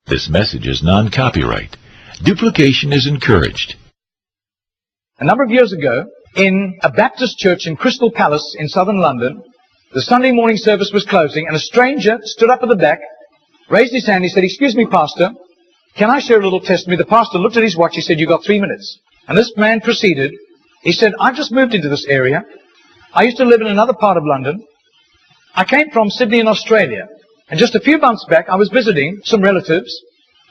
This message is non-copyright. Duplication is encouraged. A number of years ago, in a Baptist church in Crystal Palace in southern London, the Sunday morning service was closing, and a stranger stood up at the back, raised his hand, he said, "Excuse me, Pastor, can I share a little testimony?" The pastor looked at his watch, he said, "You've got 3 minutes." And this man proceeded. He said, "I've just moved into this area. I used to live in another part of London. I came from Sydney in Australia. And just a few months back, I was visiting some relatives,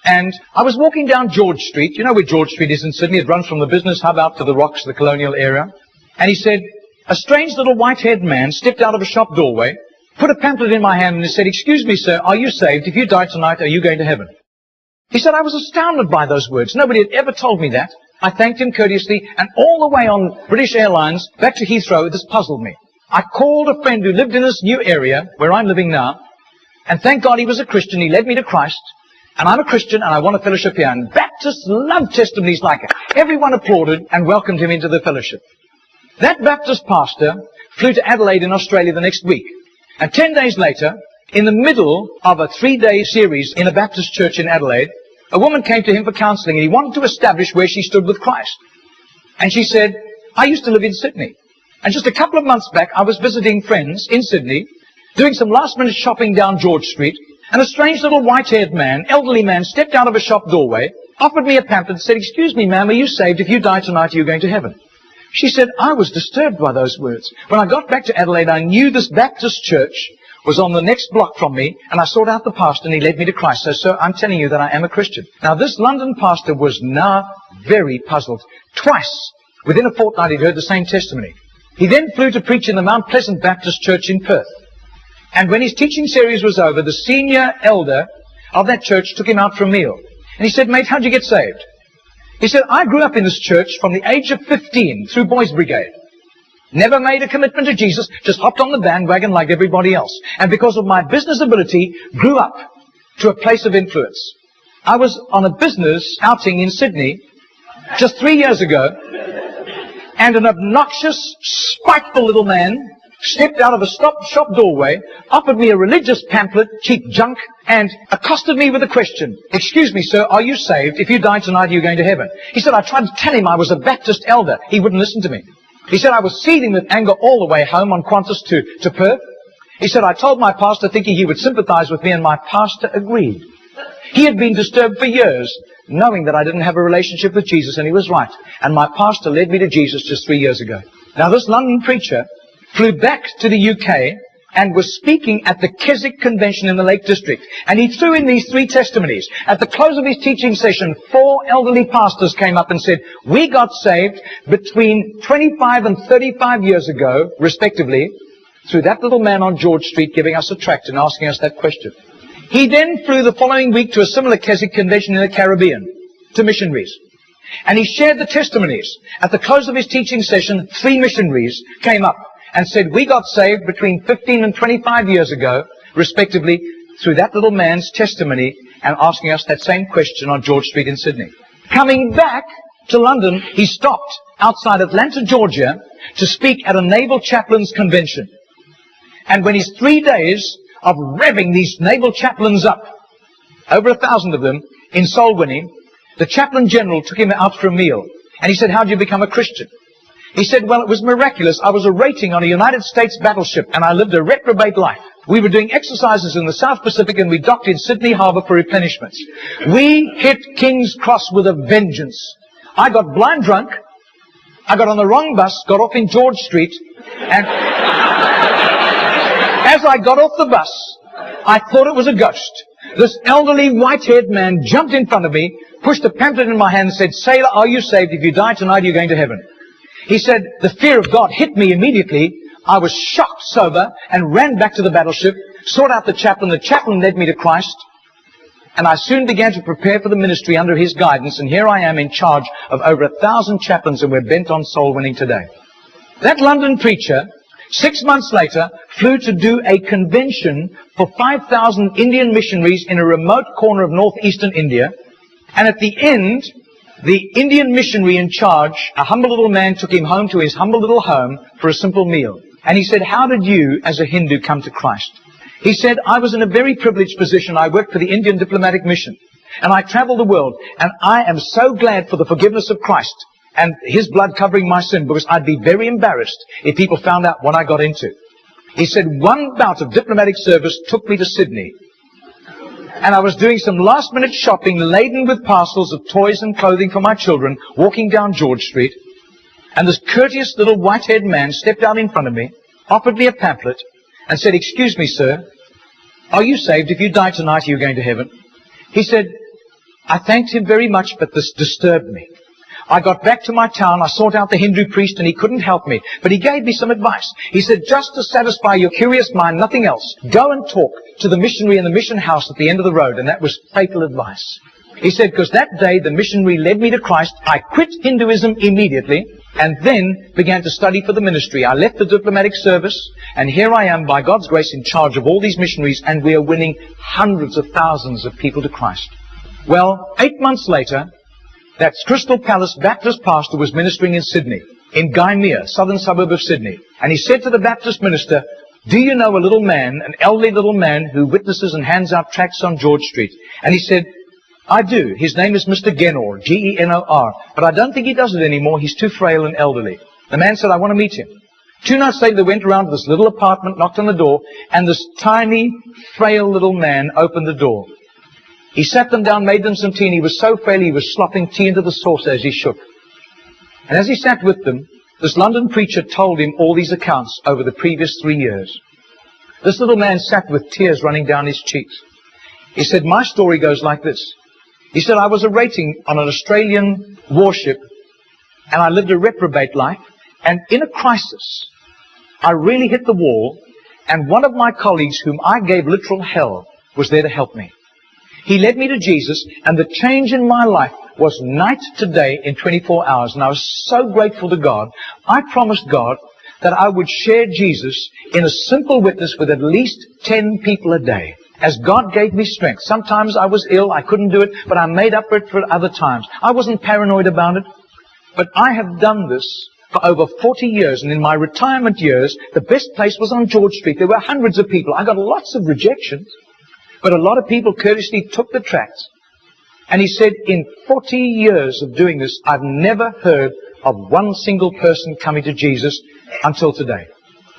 and I was walking down George Street. You know where George Street is in Sydney? It runs from the business hub out to the Rocks, the colonial area. And he said, a strange little white-haired man stepped out of a shop doorway, put a pamphlet in my hand, and he said, "Excuse me, sir, are you saved? If you die tonight, are you going to heaven?" He said, I was astounded by those words. Nobody had ever told me that. I thanked him courteously, and all the way on British Airlines back to Heathrow, this puzzled me. I called a friend who lived in this new area where I'm living now, and thank God he was a Christian. He led me to Christ. And I'm a Christian, and I want a fellowship here. And Baptists love testimonies like it. Everyone applauded and welcomed him into the fellowship. That Baptist pastor flew to Adelaide in Australia the next week. And 10 days later, in the middle of a 3-day series in a Baptist church in Adelaide, a woman came to him for counseling, and he wanted to establish where she stood with Christ. And she said, "I used to live in Sydney. And just a couple of months back, I was visiting friends in Sydney, doing some last-minute shopping down George Street, and a strange little white-haired man, elderly man, stepped out of a shop doorway, offered me a pamphlet, and said, 'Excuse me, ma'am, are you saved? If you die tonight, are you going to heaven?'" She said, "I was disturbed by those words. When I got back to Adelaide, I knew this Baptist church was on the next block from me, and I sought out the pastor, and he led me to Christ. So, sir, I'm telling you that I am a Christian." Now, this London pastor was now very puzzled. Twice, within a fortnight, he'd heard the same testimony. He then flew to preach in the Mount Pleasant Baptist Church in Perth. And when his teaching series was over, the senior elder of that church took him out for a meal. And he said, "Mate, how'd you get saved?" He said, "I grew up in this church from the age of 15 through Boys Brigade. Never made a commitment to Jesus, just hopped on the bandwagon like everybody else. And because of my business ability, grew up to a place of influence. I was on a business outing in Sydney just 3 years ago, and an obnoxious, spiteful little man stepped out of a shop doorway, offered me a religious pamphlet, cheap junk, and accosted me with a question. 'Excuse me, sir, are you saved? If you die tonight, are you going to heaven?' He said, I tried to tell him I was a Baptist elder. He wouldn't listen to me. He said, I was seething with anger all the way home on Qantas to Perth. He said, I told my pastor thinking he would sympathize with me, and my pastor agreed. He had been disturbed for years, knowing that I didn't have a relationship with Jesus, and he was right. And my pastor led me to Jesus just 3 years ago." Now, this London preacher flew back to the UK and was speaking at the Keswick Convention in the Lake District. And he threw in these 3 testimonies. At the close of his teaching session, 4 elderly pastors came up and said, "We got saved between 25 and 35 years ago, respectively, through that little man on George Street giving us a tract and asking us that question." He then flew the following week to a similar Keswick Convention in the Caribbean, to missionaries. And he shared the testimonies. At the close of his teaching session, 3 missionaries came up and said, "We got saved between 15 and 25 years ago, respectively, through that little man's testimony and asking us that same question on George Street in Sydney." Coming back to London, he stopped outside Atlanta, Georgia, to speak at a naval chaplains convention. And when his 3 days of revving these naval chaplains up, over 1,000 of them, in soul winning, the chaplain general took him out for a meal. And he said, "How did you become a Christian?" He said, "Well, it was miraculous. I was a rating on a United States battleship, and I lived a reprobate life. We were doing exercises in the South Pacific, and we docked in Sydney Harbour for replenishments. We hit King's Cross with a vengeance. I got blind drunk. I got on the wrong bus, got off in George Street, and as I got off the bus, I thought it was a ghost. This elderly white-haired man jumped in front of me, pushed a pamphlet in my hand, and said, 'Sailor, are you saved? If you die tonight, you're going to heaven.' He said, the fear of God hit me immediately. I was shocked sober and ran back to the battleship, sought out the chaplain. The chaplain led me to Christ, and I soon began to prepare for the ministry under his guidance, and here I am in charge of over 1,000 chaplains, and we're bent on soul winning today." That London preacher, 6 months later, flew to do a convention for 5,000 Indian missionaries in a remote corner of northeastern India, and at the end, the Indian missionary in charge, a humble little man, took him home to his humble little home for a simple meal. And he said, "How did you, as a Hindu, come to Christ?" He said, "I was in a very privileged position. I worked for the Indian diplomatic mission. And I travel the world, and I am so glad for the forgiveness of Christ and His blood covering my sin, because I'd be very embarrassed if people found out what I got into. He said, one bout of diplomatic service took me to Sydney. And I was doing some last-minute shopping laden with parcels of toys and clothing for my children, walking down George Street. And this courteous little white-haired man stepped out in front of me, offered me a pamphlet, and said, "Excuse me, sir, are you saved? If you die tonight, are you going to heaven?" He said, I thanked him very much, but this disturbed me. I got back to my town, I sought out the Hindu priest, and he couldn't help me. But he gave me some advice. He said, just to satisfy your curious mind, nothing else, go and talk to the missionary in the mission house at the end of the road. And that was fatal advice. He said, because that day the missionary led me to Christ. I quit Hinduism immediately, and then began to study for the ministry. I left the diplomatic service, and here I am, by God's grace, in charge of all these missionaries, and we are winning hundreds of thousands of people to Christ. Well, 8 months later, that Crystal Palace Baptist pastor was ministering in Sydney, in Gymea, southern suburb of Sydney. And he said to the Baptist minister, do you know a little man, an elderly little man, who witnesses and hands out tracts on George Street? And he said, I do. His name is Mr. Genor, G-E-N-O-R. But I don't think he does it anymore. He's too frail and elderly. The man said, I want to meet him. 2 nights later, they went around to this little apartment, knocked on the door, and this tiny, frail little man opened the door. He sat them down, made them some tea, and he was so frail he was slopping tea into the saucer as he shook. And as he sat with them, this London preacher told him all these accounts over the previous 3 years. This little man sat with tears running down his cheeks. He said, my story goes like this. He said, I was a rating on an Australian warship, and I lived a reprobate life, and in a crisis, I really hit the wall, and one of my colleagues, whom I gave literal hell, was there to help me. He led me to Jesus, and the change in my life was night to day in 24 hours. And I was so grateful to God. I promised God that I would share Jesus in a simple witness with at least 10 people a day, as God gave me strength. Sometimes I was ill, I couldn't do it, but I made up for it for other times. I wasn't paranoid about it, but I have done this for over 40 years, and in my retirement years, the best place was on George Street. There were hundreds of people. I got lots of rejections. But a lot of people courteously took the tracts. And he said, in 40 years of doing this, I've never heard of one single person coming to Jesus until today.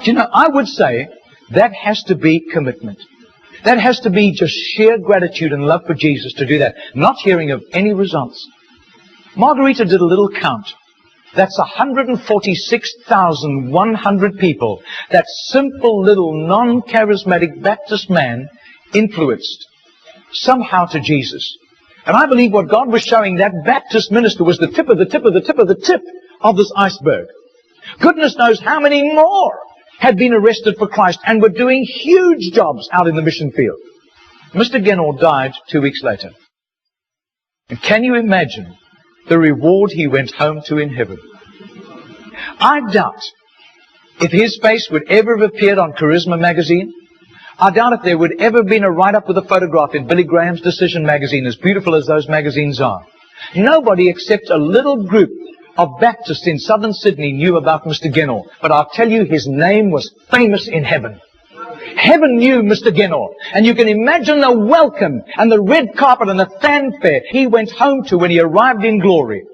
Do you know, I would say that has to be commitment. That has to be just sheer gratitude and love for Jesus to do that, not hearing of any results. Margarita did a little count. That's 146,100 people. That simple little non-charismatic Baptist man influenced somehow to Jesus. And I believe what God was showing that Baptist minister was the tip of the tip of the tip of the tip of this iceberg. Goodness knows how many more had been arrested for Christ and were doing huge jobs out in the mission field. Mr. Genor died 2 weeks later. And can you imagine the reward he went home to in heaven? I doubt if his face would ever have appeared on Charisma magazine. I doubt if there would ever have been a write-up with a photograph in Billy Graham's Decision magazine, as beautiful as those magazines are. Nobody except a little group of Baptists in southern Sydney knew about Mr. Genor. But I'll tell you, his name was famous in heaven. Heaven knew Mr. Genor. And you can imagine the welcome and the red carpet and the fanfare he went home to when he arrived in glory.